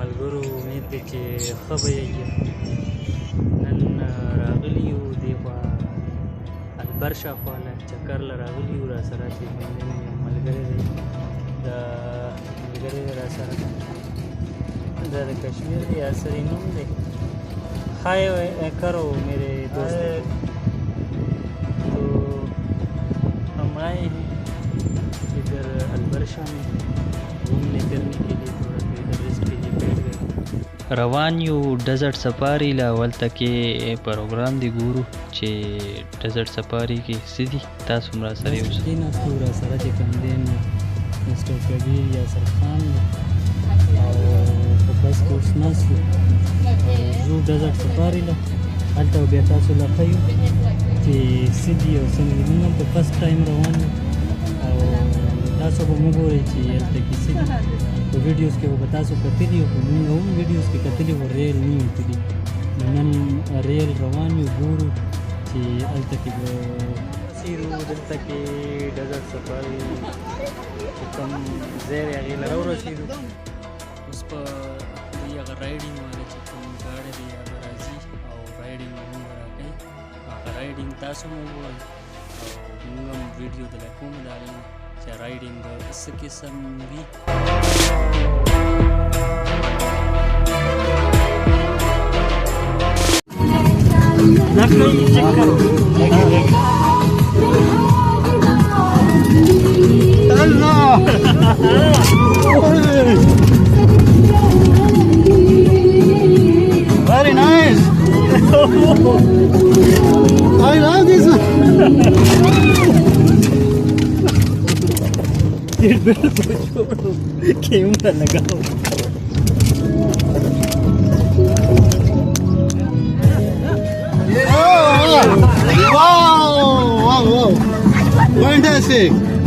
ملګرو امید دی چې ښه به یې نن راغلي یو دې خوا البر شاوخوا له چکر له راغلي یو را سره چې کوم یو ملګری دی دا ملګری دی را سره دا د کشمیر دی یاسری نوم دی हाय करो मेरे दोस्त तो हम आए हैं इधर अलबरशा में घूमने फिरने के लिए थोड़ा देर रेस्ट के लिए बैठ गए روان یو ډیزرټ سفاری لا ولته کې پروګرام دی ګورو چې ډیزرټ سفاری کې سدي تاسو مرا سره یو څه نه پورا سره چې کوم دین مستر کبیر یا سرخان او بس کوس ناسو زو ډیزرټ سفاری لا هلته بیا تاسو لا خیو چې سدي او څنګه موږ په فرست ټایم روان او تاسو به موږ وګورئ چې هلته کې سدي په ویډیوز کې به تاسو کتلي او موږ هم ویډیوز کې کتلي و ریل نه یو کتلي نن ریل روان یو ګورو چې هلته کې به سیرو دلته کې ډیزرټ سفاری چې کوم ځای دی هغې له راورسېدو اوس په دې هغه رایډینګ باندې چې کوم ګاډی دی هغه راځي او رایډینګ به موږ راکوي هغه رایډینګ تاسو هم وګورئ او موږ هم ویډیو دله کوو د هغې چې رایډینګ به څه قسم وي Very nice. I love this one. Camera लगाओ Wow! Fantastic!